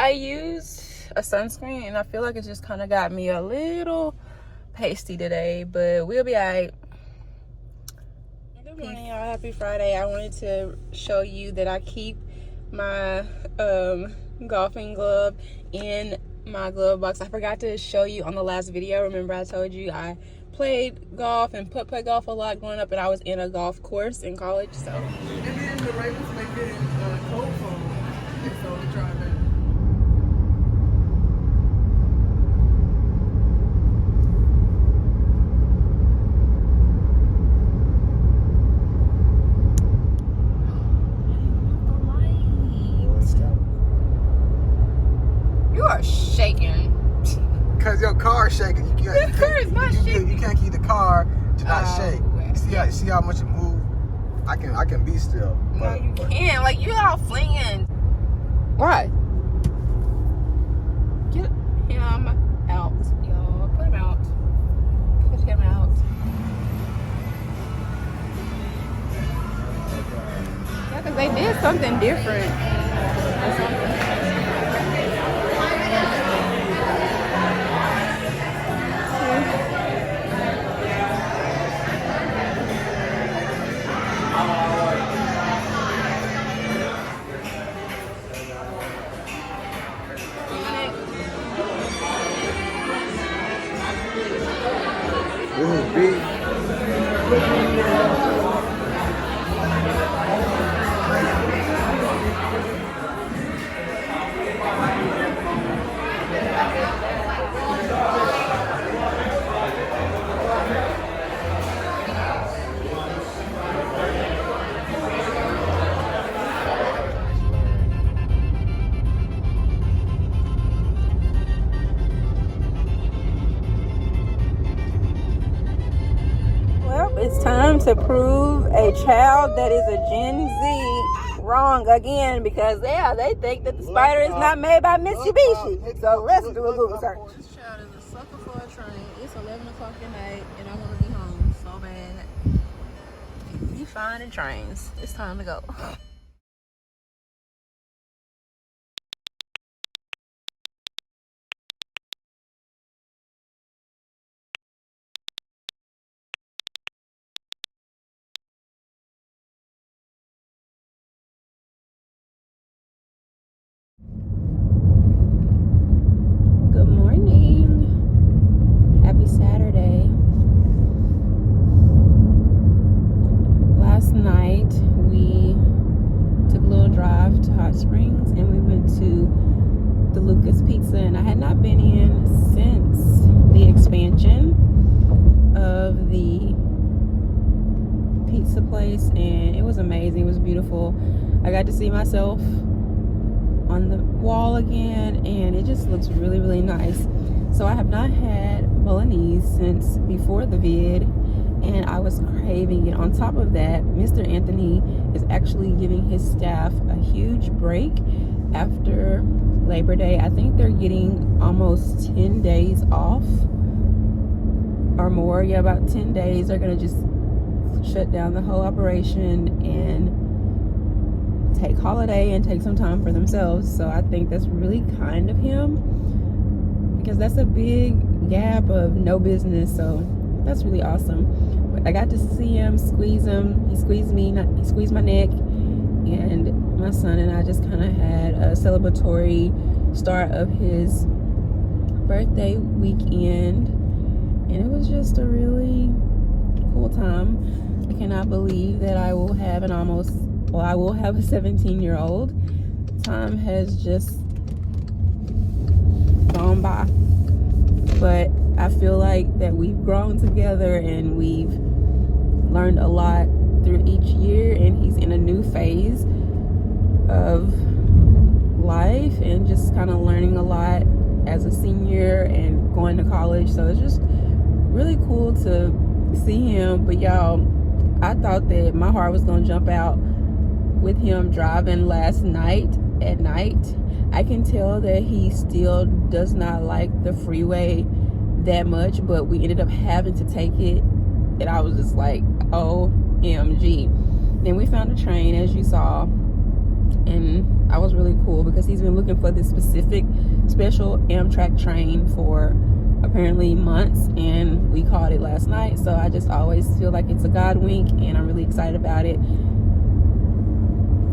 I used a sunscreen and I feel like it just kind of got me a little pasty today, but we'll be all right. Good morning, y'all. Happy Friday. I wanted to show you that I keep my golfing glove in my glove box. I forgot to show you on the last video. Remember I told you I played golf and putt golf a lot growing up, and I was in a golf course in college. So and then the Ravens make it in cold foam, so we try that. You are shaking. Cause your car's shaking. Your car is not shaking. You can't keep the car to not shake. See how much it moved? I can be still. No, you can't. Like, you all flinging. Why? Get him out, y'all. Put him out. Put him out. Yeah, because they did something different. Or something. It's time to prove a child that is a Gen Z wrong again, because they think that the spider is not made by Mitsubishi. So let's do a Google search. This child is a sucker for a train. It's 11 o'clock at night and I want to be home so bad. He finding trains. It's time to go. Saturday. Last night we took a little drive to Hot Springs and we went to DeLuca's Pizza, and I had not been in since the expansion of the pizza place, and it was amazing. It was beautiful. I got to see myself on the wall again, and it just looks really, really nice. So I have not had bolognese since before the vid, and I was craving it. On top of that, Mr. Anthony is actually giving his staff a huge break after Labor Day. I think they're getting almost 10 days off or more. Yeah, about 10 days. They're gonna just shut down the whole operation and take holiday and take some time for themselves. So I think that's really kind of him, because that's a big gap of no business. So that's really awesome. But I got to see him, squeeze him. He squeezed me, he squeezed my neck, and my son and I just kind of had a celebratory start of his birthday weekend, and it was just a really cool time. I cannot believe that I will have I will have a 17-year-old. Time has just gone by, but I feel like that we've grown together and we've learned a lot through each year, and he's in a new phase of life and just kind of learning a lot as a senior and going to college. So it's just really cool to see him. But y'all, I thought that my heart was gonna jump out with him driving last night at night. I can tell that he still does not like the freeway that much, but we ended up having to take it, and I was just like, OMG. Then we found a train, as you saw, and I was really cool because he's been looking for this specific special Amtrak train for apparently months, and we caught it last night. So I just always feel like it's a God wink, and I'm really excited about it.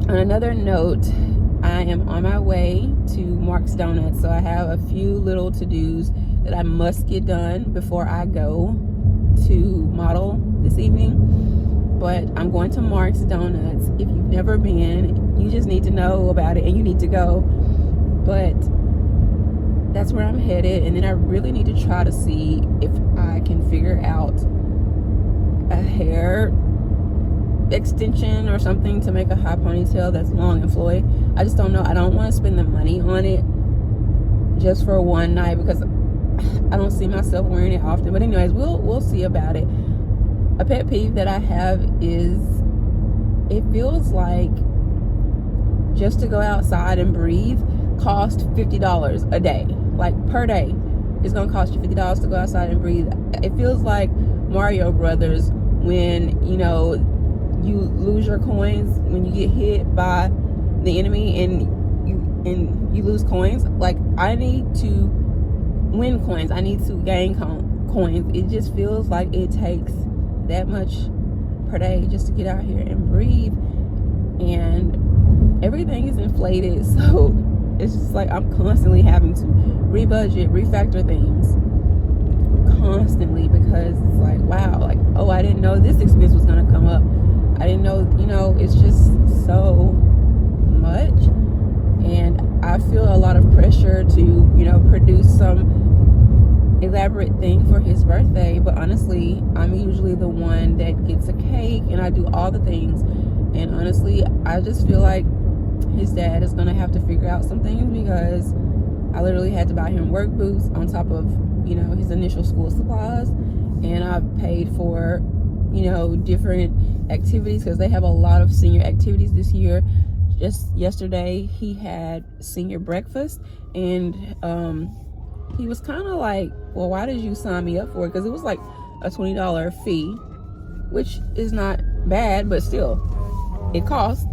On another note, I am on my way to Mark's Donuts, so I have a few little to-dos that I must get done before I go to model this evening. But I'm going to Mark's Donuts. If you've never been, you just need to know about it and you need to go. But that's where I'm headed, and then I really need to try to see if I can figure out a hair extension or something to make a high ponytail that's long and flowy. I just don't know. I don't want to spend the money on it just for one night because I don't see myself wearing it often. But anyways, we'll see about it. A pet peeve that I have is it feels like just to go outside and breathe cost $50 a day. Like per day, it's gonna cost you $50 to go outside and breathe. It feels like Mario Brothers when you lose your coins when you get hit by the enemy and you lose coins. Like, I need to win coins. I need to gain coins. It just feels like it takes that much per day just to get out here and breathe, and everything is inflated, so it's just like I'm constantly having to rebudget, refactor things constantly because it's like, wow, like, oh, I didn't know this expense was gonna come up. I didn't know, it's just so much, and I feel a lot of pressure to, produce some elaborate thing for his birthday. But honestly, I'm usually the one that gets a cake and I do all the things, and honestly, I just feel like his dad is gonna have to figure out some things because I literally had to buy him work boots on top of his initial school supplies, and I paid for different activities because they have a lot of senior activities this year. Just yesterday he had senior breakfast, and he was kind of like, well, why did you sign me up for it? Because it was like a $20 fee, which is not bad, but still it costs,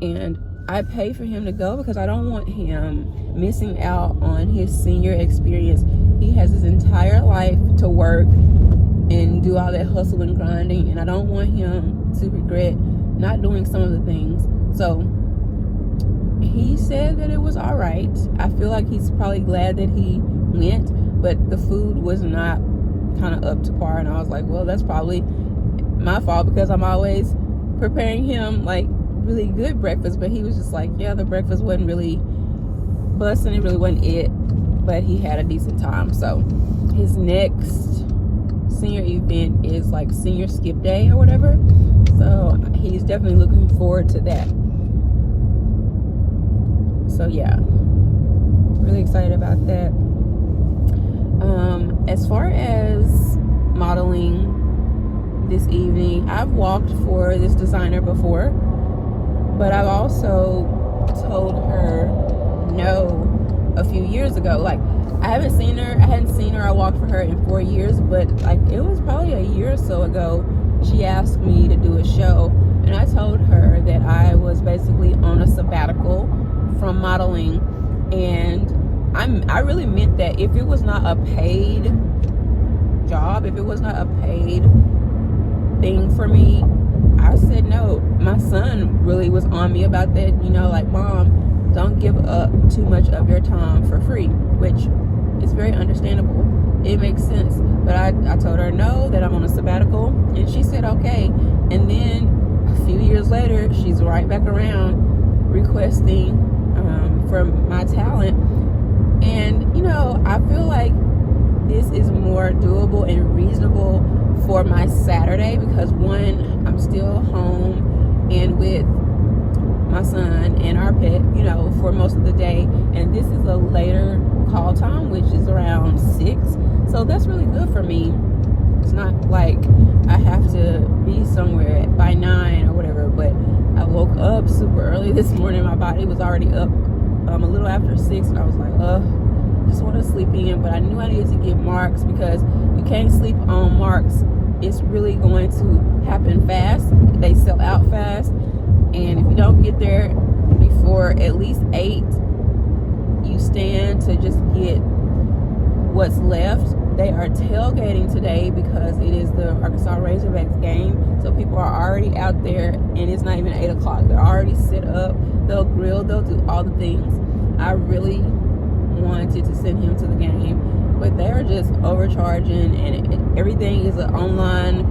and I pay for him to go because I don't want him missing out on his senior experience. He has his entire life to work and do all that hustle and grinding, and I don't want him to regret not doing some of the things. So he said that it was all right. I feel like he's probably glad that he went, but the food was not kind of up to par, and I was like, well, that's probably my fault because I'm always preparing him like really good breakfast. But he was just like, yeah, the breakfast wasn't really busting, it really wasn't it, but he had a decent time. So his next senior event is like senior skip day or whatever, so he's definitely looking forward to that. So yeah, really excited about that. As far as modeling this evening, I've walked for this designer before, but I've also told her no a few years ago. Like, I hadn't seen her. I walked for her in 4 years, but like it was probably a year or so ago she asked me to do a show, and I told her that I was basically on a sabbatical from modeling, and I really meant that. If it was not a paid job, if it was not a paid thing for me, I said no. My son really was on me about that, like, Mom, don't give up too much of your time for free, which is very understandable. It makes sense. But I told her no, that I'm on a sabbatical, and she said okay. And then a few years later, she's right back around requesting for my talent. And I feel like this is more doable and reasonable for my Saturday because, one, I'm still home and with my son and our pet, for most of the day, and this is a later call time, which is around 6, so that's really good for me. It's not like I have to be somewhere by 9 or whatever, but I woke up super early this morning. My body was already up a little after 6, and I was like, just want to sleep in. But I knew I needed to get marks because you can't sleep on marks. It's really going to happen fast. They sell out fast, and if you don't get there for at least 8, you stand to just get what's left. They are tailgating today because it is the Arkansas Razorbacks game. So people are already out there, and it's not even 8 o'clock. They're already set up. They'll grill. They'll do all the things. I really wanted to send him to the game, but they're just overcharging, and everything is an online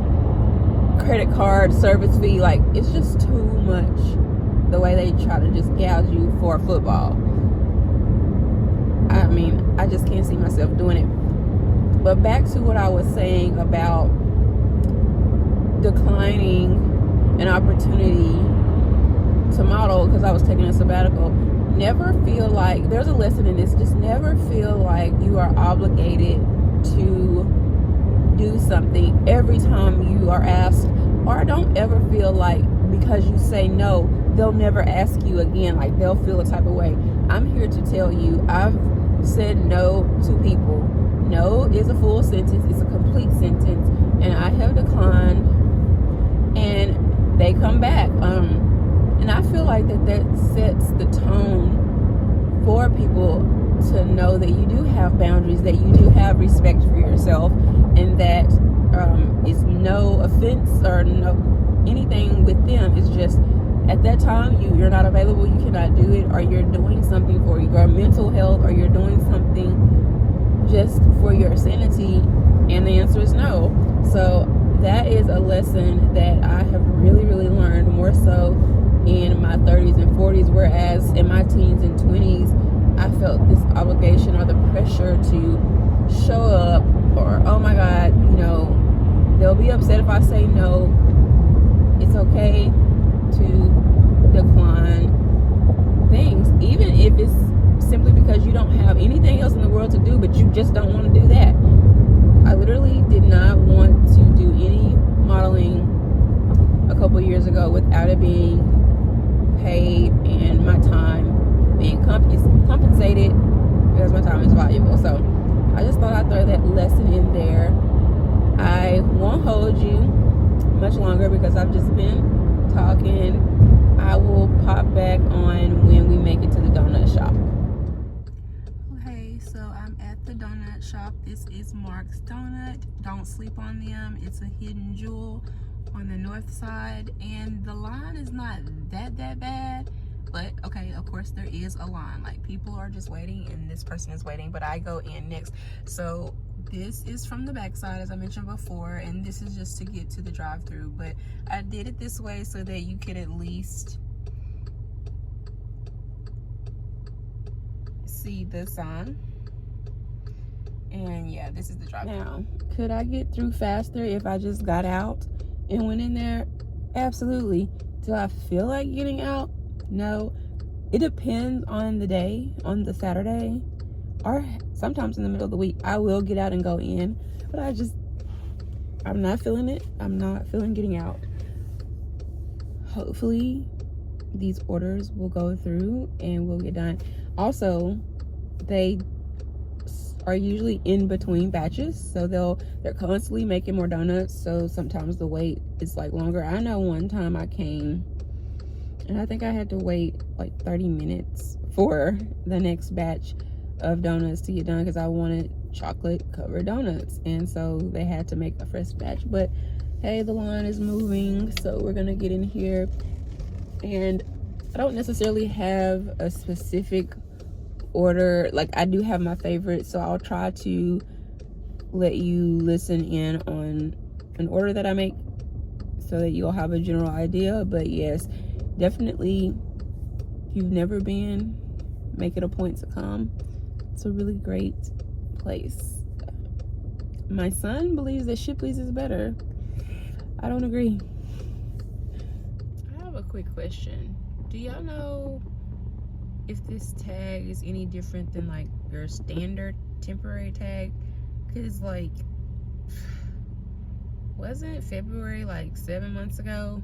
credit card service fee. Like, it's just too much the way they try to just gouge you for football. I mean, I just can't see myself doing it. But back to what I was saying about declining an opportunity to model because I was taking a sabbatical. Never feel like, there's a lesson in this, just never feel like you are obligated to do something every time you are asked, or don't ever feel like because you say no, they'll never ask you again, like they'll feel a type of way. I'm here to tell you, I've said no to people. No is a full sentence, it's a complete sentence, and I have declined, and they come back. And I feel like that sets the tone for people to know that you do have boundaries, that you do have respect for yourself, and that it's no offense or no anything with them. It's just at that time you're not available, you cannot do it, or you're doing something for your mental health, or you're doing something just for your sanity, and the answer is no. So that is a lesson that I have really, really learned, more so in my 30s and 40s, whereas in my teens and 20s I felt this obligation or the pressure to show up, or oh my god, they'll be upset if I say no. It's okay to decline things, even if it's simply because you don't have anything else in the world to do, but you just don't want to do that. I literally did not want to do any modeling a couple years ago without it being paid and my time being compensated, because my time is valuable. So I just thought I'd throw that lesson in there. I won't hold you much longer because I've just been talking. I will pop back on when we make it to the donut shop. Okay, so I'm at the donut shop. This is Mark's Donut. Don't sleep on them. It's a hidden jewel on the north side, and the line is not that bad, but okay, of course there is a line, like people are just waiting and this person is waiting, but I go in next. So this is from the back side, as I mentioned before, and this is just to get to the drive-through, but I did it this way so that you could at least see the sign. And yeah, this is the drive-through. Now, could I get through faster if I just got out and went in there? Absolutely. Do I feel like getting out? No. It depends on the day, on the Saturday, or sometimes in the middle of the week. I will get out and go in, but I'm not feeling it. I'm not feeling getting out. Hopefully these orders will go through and we'll get done. Also, they are usually in between batches, so they're constantly making more donuts, so sometimes the wait is like longer. I know one time I came and I think I had to wait like 30 minutes for the next batch of donuts to get done because I wanted chocolate covered donuts, and so they had to make a fresh batch. But hey, the line is moving, so we're gonna get in here. And I don't necessarily have a specific order, like I do have my favorites, so I'll try to let you listen in on an order that I make so that you'll have a general idea. But yes, definitely, if you've never been, make it a point to come. It's a really great place. My son believes that Shipley's is better. I don't agree. I have a quick question. Do y'all know if this tag is any different than like your standard temporary tag? Because like, wasn't February like 7 months ago?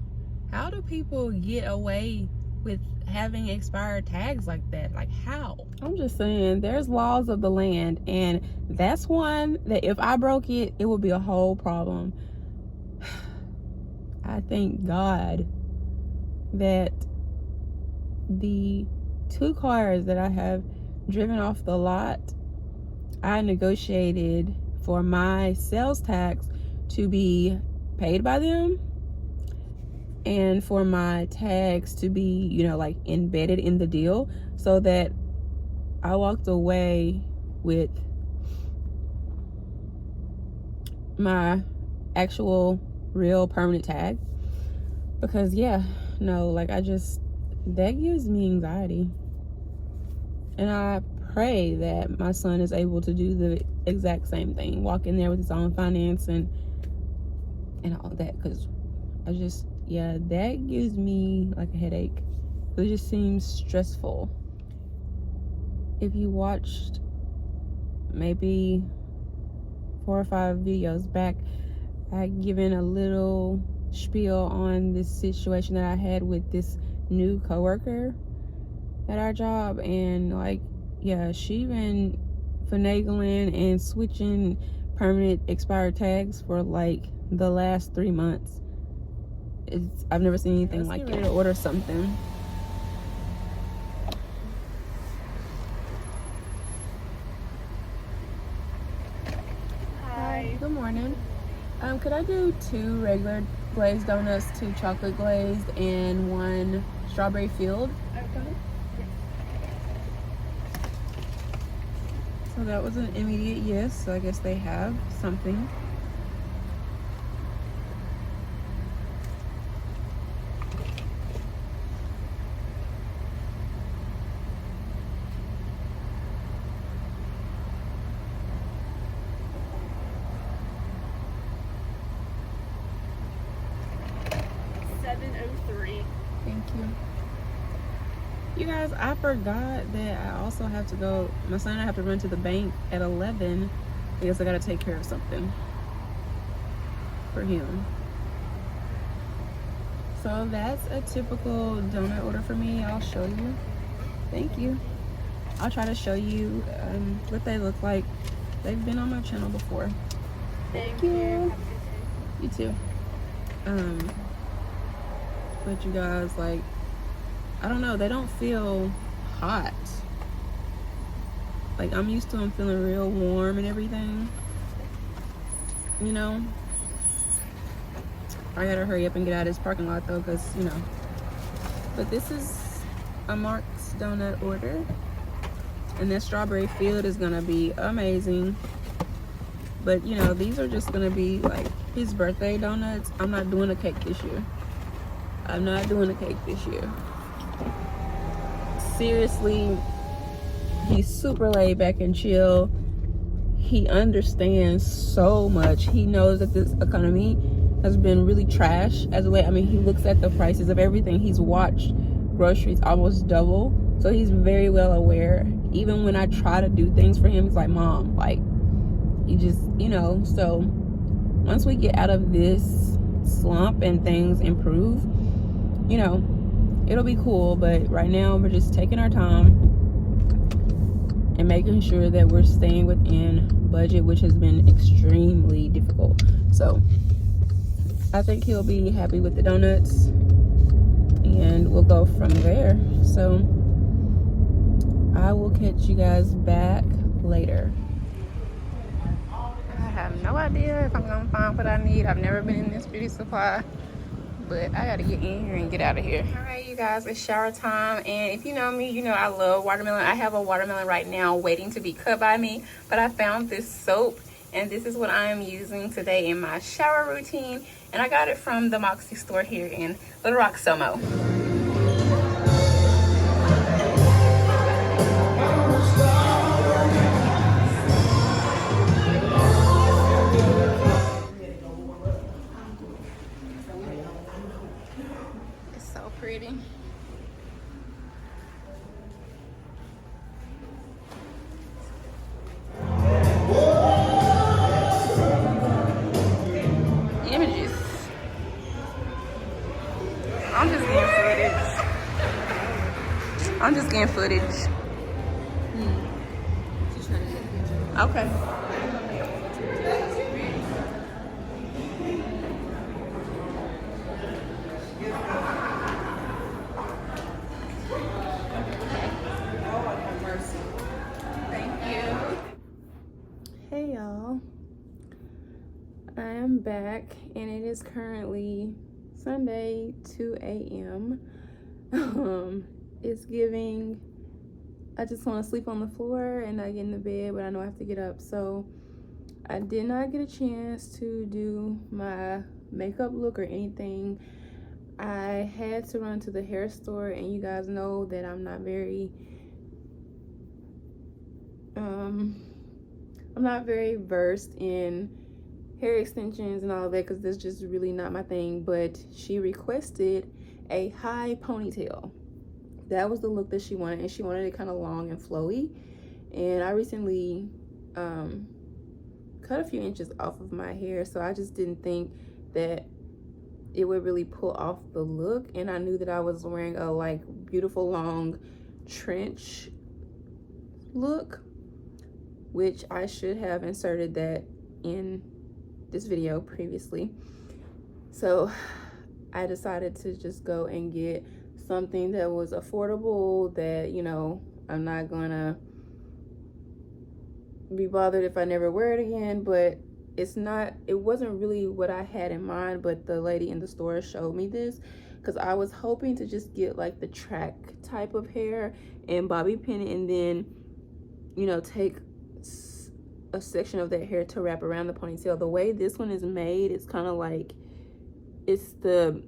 How do people get away with having expired tags like that? Like, how? I'm just saying, there's laws of the land, and that's one that if I broke it, it would be a whole problem. I thank God that the 2 cars that I have driven off the lot, I negotiated for my sales tax to be paid by them and for my tags to be, you know, like embedded in the deal, so that I walked away with my actual real permanent tag. Because yeah, no, like that gives me anxiety. And I pray that my son is able to do the exact same thing, walk in there with his own finance and all that, because that gives me like a headache. It just seems stressful. If you watched maybe 4 or 5 videos back, I had given a little spiel on this situation that I had with this new coworker at our job, and like, yeah, she been finagling and switching permanent expired tags for like the last 3 months. I've never seen anything like it. To order something. Hi. Good morning. Could I do 2 regular glazed donuts, 2 chocolate glazed, and 1 strawberry filled? So that was an immediate yes, so I guess they have something. Thank you. You guys, I forgot that I also have to go. My son and I have to run to the bank at 11 because I got to take care of something for him. So that's a typical donut order for me. I'll show you. Thank you. I'll try to show you what they look like. They've been on my channel before. Thank you. You too. But you guys, like, I don't know, they don't feel hot. Like, I'm used to them feeling real warm and everything, you know. I gotta hurry up and get out of this parking lot though, because, you know. But this is a Mark's donut order, and that strawberry field is gonna be amazing. But you know, these are just gonna be like his birthday donuts. I'm not doing a cake this year. I'm not doing a cake this year. Seriously, he's super laid back and chill. He understands so much. He knows that this economy has been really trash as of late. I mean, he looks at the prices of everything. He's watched groceries almost double. So he's very well aware. Even when I try to do things for him, he's like, Mom, like, he just, you know. So once we get out of this slump and things improve, you know, it'll be cool. But right now we're just taking our time and making sure that we're staying within budget, which has been extremely difficult. So I think he'll be happy with the donuts, and we'll go from there. So I will catch you guys back later. I have no idea if I'm gonna find what I need. I've never been in this beauty supply, but I gotta get in here and get out of here. All right, you guys, it's shower time. And if you know me, you know I love watermelon. I have a watermelon right now waiting to be cut by me, but I found this soap, and this is what I am using today in my shower routine. And I got it from the Moxie store here in Little Rock, Somo. It's so pretty. Images. I'm just getting footage. Okay. Hey y'all, I am back and it is currently Sunday 2 a.m. It's giving, I just want to sleep on the floor and not get in the bed, but I know I have to get up. So I did not get a chance to do my makeup look or anything. I had to run to the hair store, and you guys know that I'm not very versed in hair extensions and all of that, because that's just really not my thing. But she requested a high ponytail. That was the look that she wanted, and she wanted it kind of long and flowy. And I recently cut a few inches off of my hair, so I just didn't think that it would really pull off the look. And I knew that I was wearing a like beautiful long trench look, which I should have inserted that in this video previously. So I decided to just go and get something that was affordable, that, you know, I'm not gonna be bothered if I never wear it again. But it wasn't really what I had in mind, but the lady in the store showed me this, because I was hoping to just get like the track type of hair and bobby pin it, and then, you know, take a section of that hair to wrap around the ponytail. The way this one is made, it's kind of like, it's the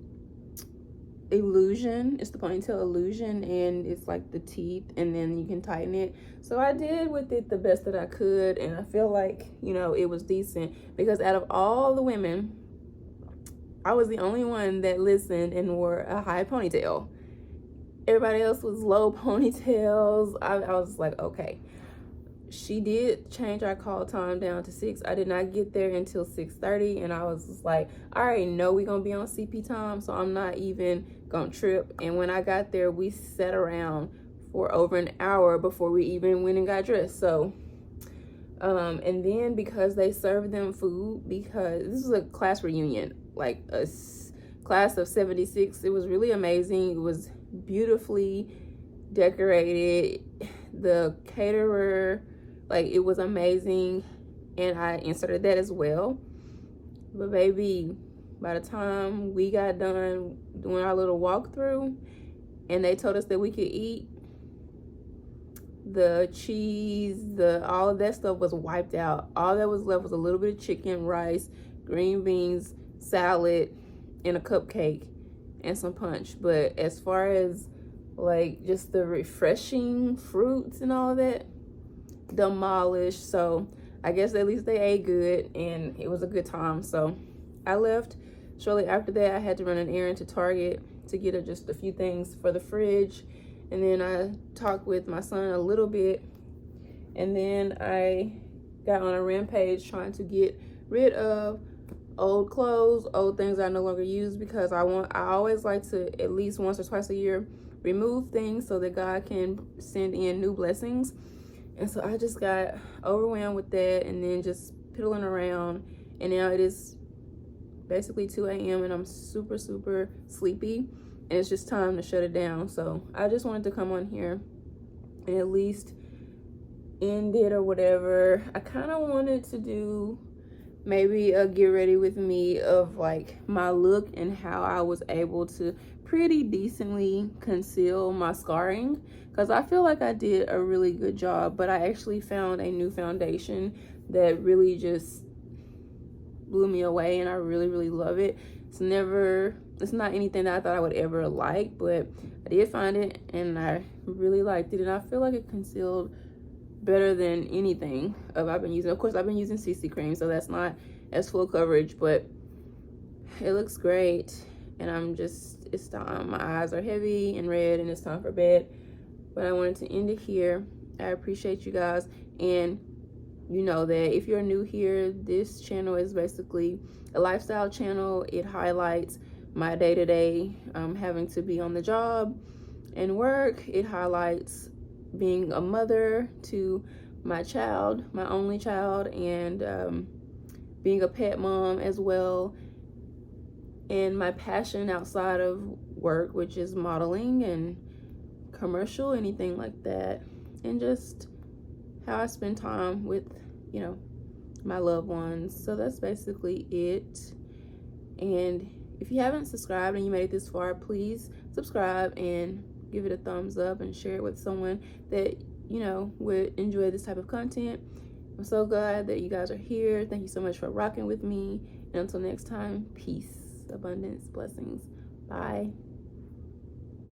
illusion, it's the ponytail illusion, and it's like the teeth, and then you can tighten it. So I did with it the best that I could, and I feel like, you know, it was decent, because out of all the women, I was the only one that listened and wore a high ponytail. Everybody else was low ponytails. I was like, okay. She did change our call time down to 6. I did not get there until 6:30, and I was just like, I already know we're gonna be on CP time, so I'm not even gonna trip. And when I got there, we sat around for over an hour before we even went and got dressed. So and then because they served them food, because this was a class reunion, like a class of 76, it was really amazing. It was beautifully decorated. The caterer, like, it was amazing, and I inserted that as well. But baby, by the time we got done doing our little walkthrough and they told us that we could eat, the cheese, all of that stuff was wiped out. All that was left was a little bit of chicken, rice, green beans, salad, and a cupcake and some punch. But as far as like just the refreshing fruits and all of that, demolished. So I guess at least they ate good, and it was a good time. So I left. Shortly after that, I had to run an errand to Target to get just a few things for the fridge, and then I talked with my son a little bit, and then I got on a rampage trying to get rid of old clothes, old things I no longer use, because I always like to at least once or twice a year remove things so that God can send in new blessings. And so I just got overwhelmed with that, and then just piddling around, and now it is basically 2 a.m. and I'm super sleepy, and it's just time to shut it down. So I just wanted to come on here and at least end it or whatever. I kind of wanted to do maybe a get ready with me of like my look and how I was able to pretty decently conceal my scarring, because I feel like I did a really good job. But I actually found a new foundation that really just blew me away, and I really love it. It's not anything that I thought I would ever like, but I did find it and I really liked it, and I feel like it concealed better than anything I've been using. Of course, I've been using CC cream, so that's not as full coverage, but it looks great. And it's time. My eyes are heavy and red, and it's time for bed. But I wanted to end it here. I appreciate you guys, and you know that if you're new here, this channel is basically a lifestyle channel. It highlights my day-to-day having to be on the job and work. It highlights being a mother to my child, my only child, and being a pet mom as well, and my passion outside of work, which is modeling and commercial, anything like that, and just how I spend time with, you know, my loved ones. So that's basically it. And if you haven't subscribed and you made it this far, please subscribe and give it a thumbs up and share it with someone that would enjoy this type of content. I'm so glad that you guys are here. Thank you so much for rocking with me. And until next time, peace, abundance, blessings. Bye.